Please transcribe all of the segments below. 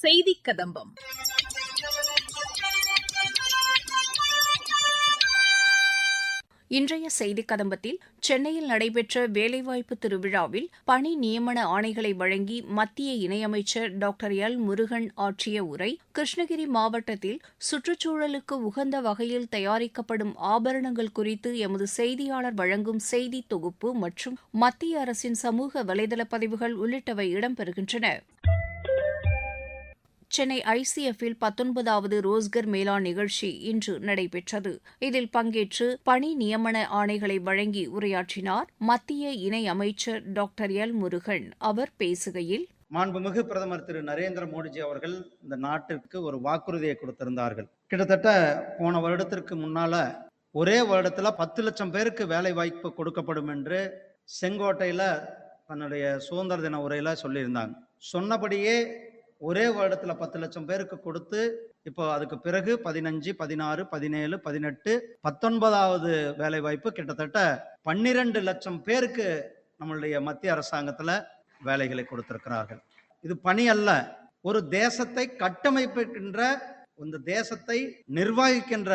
செய்திக் கதம்பம். இன்றைய செய்திக் கதம்பத்தில் சென்னையில் நடைபெற்ற வேலைவாய்ப்பு திருவிழாவில் பணி நியமன ஆணைகளை வழங்கி மத்திய இணையமைச்சர் டாக்டர் எல் முருகன் ஆற்றிய உரை, கிருஷ்ணகிரி மாவட்டத்தில் சுற்றுச்சூழலுக்கு உகந்த வகையில் தயாரிக்கப்படும் ஆபரணங்கள் குறித்து எமது செய்தியாளர் வழங்கும் செய்தி தொகுப்பு மற்றும் மத்திய அரசின் சமூக வலைதள பதிவுகள் உள்ளிட்டவை இடம்பெறுகின்றன. சென்னை ஐசிஎஃப்பில் 19வது ரோஸ்கர் மேளா நிகழ்ச்சி இன்று நடைபெற்றது. இதில் பங்கேற்று பணி நியமன ஆணைகளை வழங்கி உரையாற்றினார் மத்திய இணை அமைச்சர் டாக்டர் எல் முருகன். அவர் பேசுகையில், மாண்புமிகு பிரதமர் திரு நரேந்திர மோடிஜி அவர்கள் இந்த நாட்டிற்கு ஒரு வாக்குறுதியை கொடுத்திருந்தார்கள். கிட்டத்தட்ட போன வருடத்திற்கு முன்னால ஒரே வருடத்துல 10 லட்சம் பேருக்கு வேலை வாய்ப்பு கொடுக்கப்படும் என்று செங்கோட்டையில தன்னுடைய சுதந்திர தின உரையில சொல்லியிருந்தாங்க. சொன்னபடியே ஒரே வருடத்துல 10 லட்சம் பேருக்கு கொடுத்து இப்போ அதுக்கு பிறகு 15, 16, 17, 18, 19வது வேலை வாய்ப்பு கிட்டத்தட்ட 12 லட்சம் பேருக்கு நம்மளுடைய மத்திய அரசாங்கத்துல வேலைகளை கொடுத்திருக்கிறார்கள். இது பணி அல்ல, ஒரு தேசத்தை கட்டமைக்கின்ற, இந்த தேசத்தை நிர்வகிக்கின்ற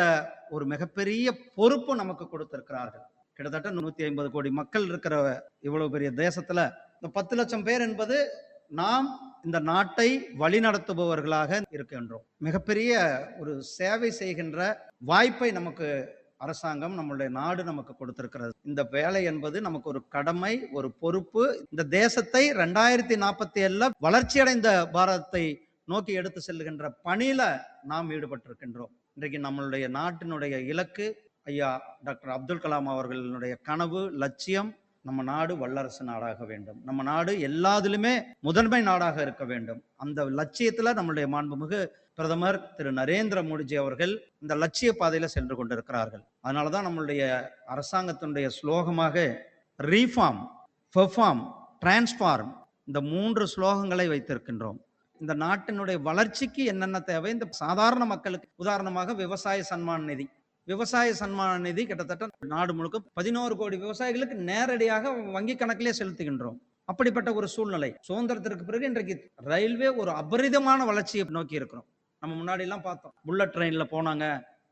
ஒரு மிகப்பெரிய பொறுப்பு நமக்கு கொடுத்திருக்கிறார்கள். கிட்டத்தட்ட 150 கோடி மக்கள் இருக்கிற இவ்வளவு பெரிய தேசத்துல இந்த 10 லட்சம் பேர் என்பது நாம் இந்த நாட்டை வழிநடத்துபவர்களாக இருக்கின்றோம். மிகப்பெரிய ஒரு சேவை செய்கின்ற வாய்ப்பை நமக்கு அரசாங்கம், நம்மளுடைய நாடு நமக்கு கொடுத்திருக்கிறது. இந்த வேலை என்பது நமக்கு ஒரு கடமை, ஒரு பொறுப்பு. இந்த தேசத்தை 2047 வளர்ச்சியடைந்த பாரதத்தை நோக்கி எடுத்து செல்லுகின்ற பணியில நாம் ஈடுபட்டிருக்கின்றோம். இன்றைக்கு நம்மளுடைய நாட்டினுடைய இலக்கு, ஐயா டாக்டர் அப்துல் கலாம் அவர்களுடைய கனவு, லட்சியம், நம்ம நாடு வல்லரசு நாடாக வேண்டும், நம்ம நாடு எல்லாத்திலுமே முதன்மை நாடாக இருக்க வேண்டும். அந்த லட்சியத்துல நம்மளுடைய மாண்புமிகு பிரதமர் திரு நரேந்திர மோடிஜி அவர்கள் இந்த லட்சிய பாதையில சென்று கொண்டிருக்கிறார்கள். அதனாலதான் நம்மளுடைய அரசாங்கத்தினுடைய ஸ்லோகமாக ரீஃபார்ம், பெர்ஃபார்ம், டிரான்ஸ்ஃபார்ம், இந்த 3 ஸ்லோகங்களை வைத்திருக்கின்றோம். இந்த நாட்டினுடைய வளர்ச்சிக்கு என்னென்ன தேவை, இந்த சாதாரண மக்களுக்கு, உதாரணமாக விவசாய சன்மான் நிதி, விவசாய சன்மான நிதி கிட்டத்தட்ட நாடு முழுக்க 11 கோடி விவசாயிகளுக்கு நேரடியாக வங்கி கணக்கிலே செலுத்துகின்றோம். அப்படிப்பட்ட ஒரு சூழ்நிலை சுதந்திரத்திற்கு பிறகு இன்றைக்கு ரயில்வே ஒரு அபரிதமான வளர்ச்சியை நோக்கி இருக்கிறோம். நம்ம முன்னாடி எல்லாம் பார்த்தோம், புல்லட் ட்ரெயின்ல போனாங்க,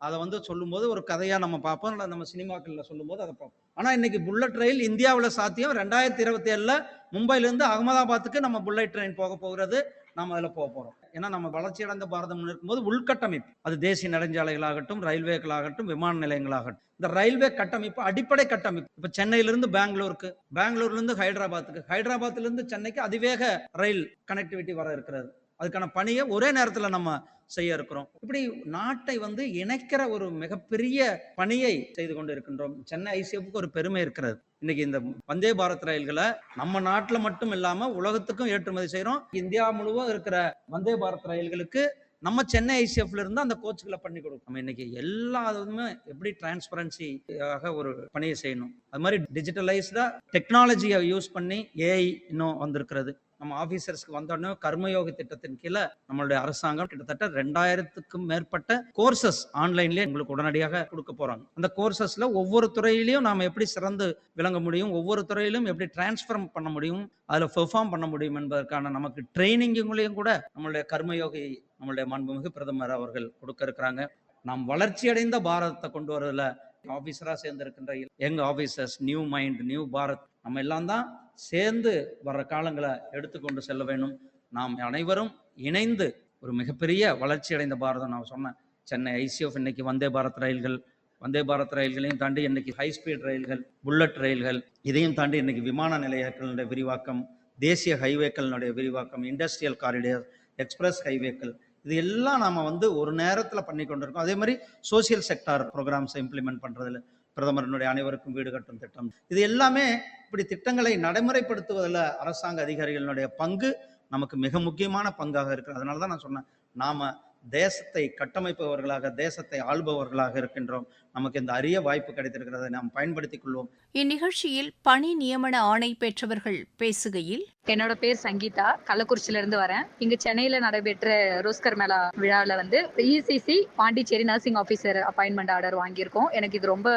அதை சொல்லும்போது ஒரு கதையா நம்ம பார்ப்போம், நம்ம சினிமாக்கள்ல சொல்லும் போது அதை பார்ப்போம். ஆனா இன்னைக்கு புல்லட் ரயில் இந்தியாவில் சாத்தியம். 2027 மும்பைல இருந்து அகமதாபாத்துக்கு நம்ம புல்லட் ட்ரெயின் போக போகிறது, நாம அதில் போக போறோம். ஏன்னா நம்ம வளர்ச்சி அடைந்த பாரதம் இருக்கும்போது உள்கட்டமைப்பு, அது தேசிய நெடுஞ்சாலைகளாகட்டும், ரயில்வேக்களாகட்டும், விமான நிலையங்களாகட்டும், இந்த ரயில்வே கட்டமைப்பு அடிப்படை கட்டமைப்பு. இப்ப சென்னையிலிருந்து பெங்களூருக்கு, பெங்களூர்ல இருந்து ஹைதராபாத்துக்கு, ஹைதராபாத்ல இருந்து சென்னைக்கு அதிவேக ரயில் கனெக்டிவிட்டி வர இருக்கிறது. அதுக்கான பணியை ஒரே நேரத்துல நம்ம செய்ய இருக்கிறோம். இப்படி நாட்டை இணைக்கிற ஒரு மிகப்பெரிய பணியை செய்து கொண்டு இருக்கின்றோம். சென்னை ஐசிஎஃப்க்கு ஒரு பெருமை இருக்கிறது. இன்னைக்கு இந்த வந்தே பாரத் ரயில்களை நம்ம நாட்டுல மட்டும் இல்லாம உலகத்துக்கும் ஏற்றுமதி செய்யறோம். இந்தியா முழுவதும் இருக்கிற வந்தே பாரத் ரயில்களுக்கு நம்ம சென்னை ஐசிஎஃப்ல இருந்து அந்த கோச்சுகளை பண்ணி கொடுக்கும். நம்ம இன்னைக்கு எல்லா இதுவுமே எப்படி டிரான்ஸ்பரன்சியாக ஒரு பணியை செய்யணும், அது மாதிரி டிஜிட்டலைஸ்டா டெக்னாலஜியை யூஸ் பண்ணி ஏஐ இன்னும் வந்திருக்கிறது. நம்ம ஆபீசர்ஸ்க்கு வந்தோடனே கர்மயோகி திட்டத்தின் கீழே நம்மளுடைய அரசாங்கம் கிட்டத்தட்ட 2000க்கும் மேற்பட்ட கோர்சஸ் ஆன்லைன்லயே உங்களுக்கு உடனடியாக கொடுக்க போறாங்க. அந்த கோர்சஸ்ல ஒவ்வொரு துறையிலையும் நாம எப்படி சிறந்து விளங்க முடியும், ஒவ்வொரு துறையிலும் எப்படி டிரான்ஸ்ஃபார்ம் பண்ண முடியும், அதுல பெர்ஃபார்ம் பண்ண முடியும் என்பதற்கான நமக்கு ட்ரைனிங்லையும் கூட நம்மளுடைய கர்மயோகி, நம்மளுடைய மாண்புமிகு பிரதமர் அவர்கள் கொடுக்க இருக்கிறாங்க. நாம் வளர்ச்சி அடைந்த பாரதத்தை கொண்டு வரதுல ஆபீசரா சேர்ந்து இருக்கின்ற young officers, new mind, new Bharat, நம்ம எல்லாம் தான் சேர்ந்து வர்ற காலங்களை எடுத்துக்கொண்டு செல்ல வேண்டும். நாம் அனைவரும் இணைந்து ஒரு மிகப்பெரிய வளர்ச்சி அடைந்த பாரதம். நான் சொன்னேன், சென்னை ஐசிஎஃப் இன்னைக்கு வந்தே பாரத் ரயில்கள், வந்தே பாரத் ரயில்களையும் தாண்டி இன்னைக்கு ஹை ஸ்பீட் ரயில்கள், புல்லட் ரயில்கள், இதையும் தாண்டி இன்னைக்கு விமான நிலையங்களுடைய விரிவாக்கம், தேசிய ஹைவேக்களுடைய விரிவாக்கம், இண்டஸ்ட்ரியல் காரிடர், எக்ஸ்பிரஸ் ஹைவேக்கள், இது எல்லாம் நாம ஒரு நேரத்துல பண்ணி கொண்டிருக்கோம். அதே மாதிரி சோசியல் செக்டார் ப்ரோக்ராம்ஸை இம்ப்ளிமெண்ட் பண்றதுல பிரதமருடைய அனைவருக்கும் வீடு கட்டும் திட்டம், இது எல்லாமே இப்படி திட்டங்களை நடைமுறைப்படுத்துவதில் அரசாங்க அதிகாரிகளுடைய பங்கு நமக்கு மிக முக்கியமான பங்காக இருக்கு. அதனாலதான் நான் சொன்னேன், நாம தேசத்தை கட்டமைப்பவர்களாக, தேசத்தை ஆள்பவர்களாக இருக்கின்றோம். நமக்கு இந்த அரிய வாய்ப்பு கிடைத்திருக்கிறதை நாம் பயன்படுத்திக் கொள்வோம். இந்நிகழ்ச்சியில் பணி நியமன ஆணை பெற்றவர்கள் பேசுகையில், என்னோட பேர் சங்கீதா, கள்ளக்குறிச்சியில இருந்து வரேன். இங்க சென்னையில நடைபெற்ற ரோஸ்கர் மேளா விழாவில் ECC Pondicherry nursing officer appointment order வாங்கியிருக்கோம். எனக்கு இது ரொம்ப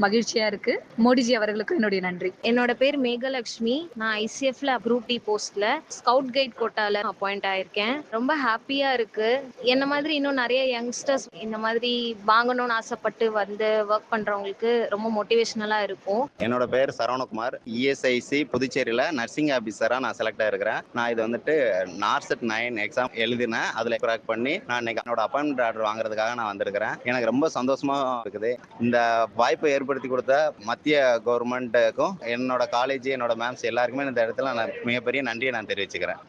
மகிழ்ச்சியா இருக்கு. மோடிஜி அவர்களுக்கு என்னுடைய நன்றி. என்னோட பேர் மேகலட்சுமி. நான் ஐசிஎஃப்ல குரூப் டி போஸ்ட்ல ஸ்கவுட் கைட் கோட்டால அப்பாயிண்ட் ஆயிருக்கேன். ரொம்ப ஹாப்பியா இருக்கு. என்ன மாதிரி இன்னும் நிறைய யங்ஸ்டர்ஸ் இந்த மாதிரி வாங்கணும்னு ஆசைப்பட்டு வந்து ஒர்க் பண்றவங்களுக்கு ரொம்ப மோட்டிவேஷனலா இருக்கும். என்னோட பேர் சரவணகுமார். இஎஸ்ஐசி புதுச்சேரியில நர்சிங் ஆபீசரா நான் செலக்ட் ஆயிருக்கிறேன். நான் இது நார்செட் 9 எக்ஸாம் எழுதினேன். அதுல கிராக் பண்ணி நான் இன்னைக்கு என்னோட அப்பாயின்மெண்ட் ஆர்டர் வாங்குறதுக்காக நான் வந்திருக்கிறேன். எனக்கு ரொம்ப சந்தோஷமா இருக்குது. இந்த வாய்ப்பை ஏற்படுத்தி கொடுத்த மத்திய கவர்மெண்ட்டுக்கும் என்னோட காலேஜ், என்னோட மேம்ஸ் எல்லாருக்குமே இந்த இடத்துல நான் மிகப்பெரிய நன்றியை நான் தெரிவிச்சுக்கிறேன்.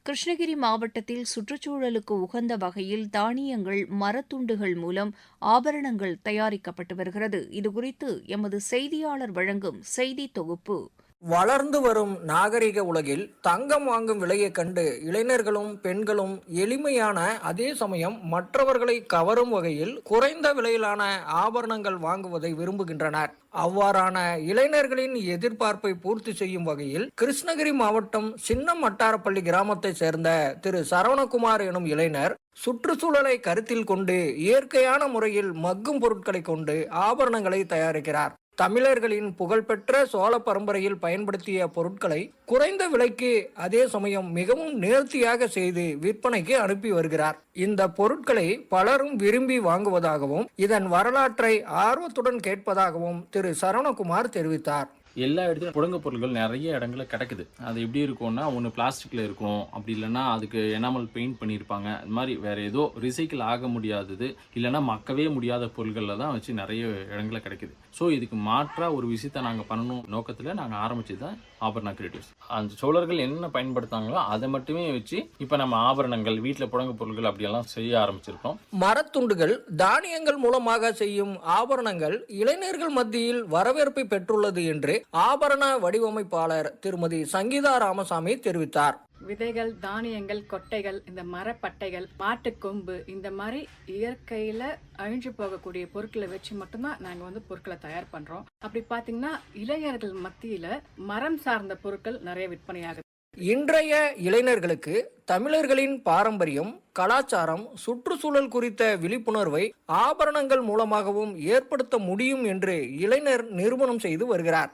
கிருஷ்ணகிரி மாவட்டத்தில் சுற்றுச்சூழலுக்கு உகந்த வகையில் தானியங்கள், மரத்துண்டுகள் மூலம் ஆபரணங்கள் தயாரிக்கப்பட்டு வருகிறது. இதுகுறித்து எமது செய்தியாளர் வழங்கும் செய்தி தொகுப்பு. வளர்ந்து வரும் நாகரிக உலகில் தங்கம் வாங்கும் விலையை கண்டு இளைஞர்களும் பெண்களும் எளிமையான அதே சமயம் மற்றவர்களை கவரும் வகையில் குறைந்த விலையிலான ஆபரணங்கள் வாங்குவதை விரும்புகின்றனர். அவ்வாறான இளைஞர்களின் எதிர்பார்ப்பை பூர்த்தி செய்யும் வகையில் கிருஷ்ணகிரி மாவட்டம் சின்னம் வட்டாரப்பள்ளி கிராமத்தை சேர்ந்த திரு சரவணகுமார் எனும் இளைஞர் சுற்றுச்சூழலை கருத்தில் கொண்டு இயற்கையான முறையில் மக்கும் பொருட்களை கொண்டு ஆபரணங்களை தயாரிக்கிறார். தமிழர்களின் புகழ்பெற்ற சோழ பரம்பரையில் பயன்படுத்திய பொருட்களை குறைந்த விலைக்கு அதே சமயம் மிகவும் நேர்த்தியாக செய்து விற்பனைக்கு அனுப்பி வருகிறார். இந்த பொருட்களை பலரும் விரும்பி வாங்குவதாகவும் இதன் வரலாற்றை ஆர்வத்துடன் கேட்பதாகவும் திரு சரவணகுமார் தெரிவித்தார். எல்லா இடத்துலையும் புழங்க பொருட்கள் நிறைய இடங்களில் கிடைக்குது. அது எப்படி இருக்கும்னா, ஒன்று பிளாஸ்டிக்கில் இருக்கும், அப்படி இல்லைன்னா அதுக்கு எனாமல் பெயிண்ட் பண்ணியிருப்பாங்க. அது மாதிரி வேறு ஏதோ ரிசைக்கிள் ஆக முடியாதது, இல்லைன்னா மக்கவே முடியாத பொருட்களில் தான் வச்சு நிறைய இடங்களில் கிடைக்குது. ஸோ இதுக்கு மாற்றாக ஒரு விஷயத்தை நாங்கள் பண்ணணும் நோக்கத்தில் நாங்கள் ஆரம்பிச்சது தான் ஆபரண கிரியேட்டிவ்ஸ். அந்த சோழர்கள் என்ன பயன்படுத்தாங்களோ அதை மட்டுமே வச்சு இப்போ நம்ம ஆபரணங்கள், வீட்டில் புழங்க பொருட்கள் அப்படியெல்லாம் செய்ய ஆரம்பிச்சிருக்கோம். மரத்துண்டுகள், தானியங்கள் மூலமாக செய்யும் ஆபரணங்கள் இளைஞர்கள் மத்தியில் வரவேற்பை பெற்றுள்ளது என்று ஆபரண வடிவமைப்பாளர் திருமதி சங்கீதா ராமசாமி தெரிவித்தார். விதைகள், தானியங்கள், கொட்டைகள், இந்த மரப்பட்டைகள், மாட்டுக்கொம்பு, இந்த மாதிரி இயற்கையில அழிஞ்சு போகக்கூடிய பொருட்களை வச்சு மட்டும்தான் நாங்க பொருட்களை தயார் பண்றோம். அப்படி பாத்தீங்கன்னா இளைஞர்கள் மத்தியில மரம் சார்ந்த பொருட்கள் நிறைய விற்பனையாகுது. இன்றைய இளைஞர்களுக்கு தமிழர்களின் பாரம்பரியம், கலாச்சாரம், சுற்றுச்சூழல் குறித்த விழிப்புணர்வை ஆபரணங்கள் மூலமாகவும் ஏற்படுத்த முடியும் என்று இளைஞர் நிரூபணம் செய்து வருகிறார்.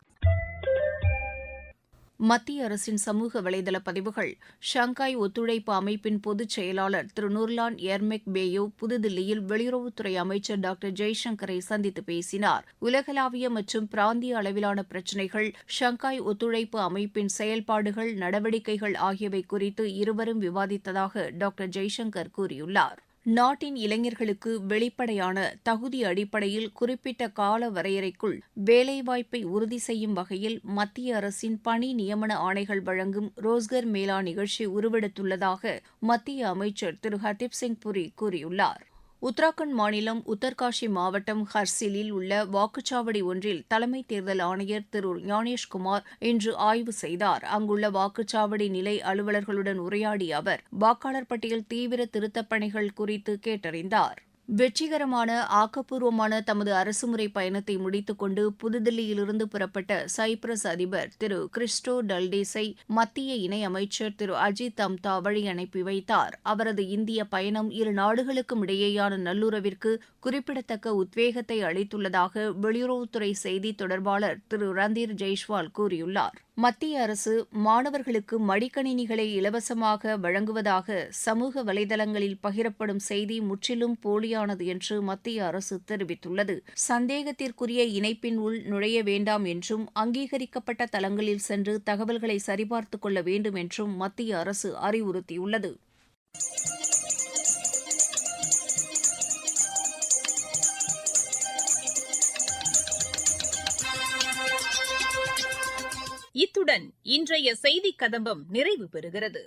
மத்திய அரசின் சமூக வலைதள பதிவுகள். ஷங்காய் ஒத்துழைப்பு அமைப்பின் பொதுச் செயலாளர் திரு நூர்லான் எர்மெக் பேயோ புதுதில்லியில் வெளியுறவுத்துறை அமைச்சர் டாக்டர் ஜெய்சங்கரை சந்தித்து பேசினார். உலகளாவிய மற்றும் பிராந்திய அளவிலான பிரச்சினைகள், ஷங்காய் ஒத்துழைப்பு அமைப்பின் செயல்பாடுகள், நடவடிக்கைகள் ஆகியவை குறித்து இருவரும் விவாதித்ததாக டாக்டர் ஜெய்சங்கர் கூறியுள்ளார். நாட்டின் இளைஞர்களுக்கு வெளிப்படையான தகுதி அடிப்படையில் குறிப்பிட்ட கால வரையறைக்குள் வேலைவாய்ப்பை உறுதி செய்யும் வகையில் மத்திய அரசின் பணி நியமன ஆணைகள் வழங்கும் ரோஸ்கர் மேளா நிகழ்ச்சி உருவெடுத்துள்ளதாக மத்திய அமைச்சர் திரு ஹர்தீப் சிங் புரி கூறியுள்ளார். உத்தராகண்ட் மாநிலம் உத்தர்காஷி மாவட்டம் ஹர்சிலில் உள்ள வாக்குச்சாவடி ஒன்றில் தலைமை தேர்தல் ஆணையர் திரு ஞானேஷ்குமார் இன்று ஆய்வு செய்தார். அங்குள்ள வாக்குச்சாவடி நிலை அலுவலர்களுடன் உரையாடிய அவர் வாக்காளர் பட்டியல் தீவிர திருத்தப் பணிகள் குறித்து கேட்டறிந்தார். வெற்றிகரமான ஆக்கப்பூர்வமான தமது அரசுமுறை பயணத்தை முடித்துக் கொண்டு புதுதில்லியிலிருந்து புறப்பட்ட சைப்ரஸ் அதிபர் திரு கிறிஸ்டோ டல்டேஸை மத்திய இணையமைச்சர் திரு அஜித் தம்தா வழி அனுப்பி வைத்தார். அவரது இந்திய பயணம் இரு நாடுகளுக்கும் இடையேயான நல்லுறவிற்கு குறிப்பிடத்தக்க உத்வேகத்தை அளித்துள்ளதாக வெளியுறவுத்துறை செய்தி தொடர்பாளர் திரு ரந்தீர் ஜெய்ஸ்வால் கூறியுள்ளார். மத்திய அரசு மாணவர்களுக்கு மடிக்கணினிகளை இலவசமாக வழங்குவதாக சமூக வலைதளங்களில் பகிரப்படும் செய்தி முற்றிலும் போலியானது என்று மத்திய அரசு தெரிவித்துள்ளது. சந்தேகத்திற்குரிய இணைப்பின் உள் நுழைய வேண்டாம் என்றும் அங்கீகரிக்கப்பட்ட தளங்களில் சென்று தகவல்களை சரிபார்த்துக் கொள்ள வேண்டும் என்றும் மத்திய அரசு அறிவுறுத்தியுள்ளது. இத்துடன் இன்றைய செய்திக் கதம்பம் நிறைவு பெறுகிறது.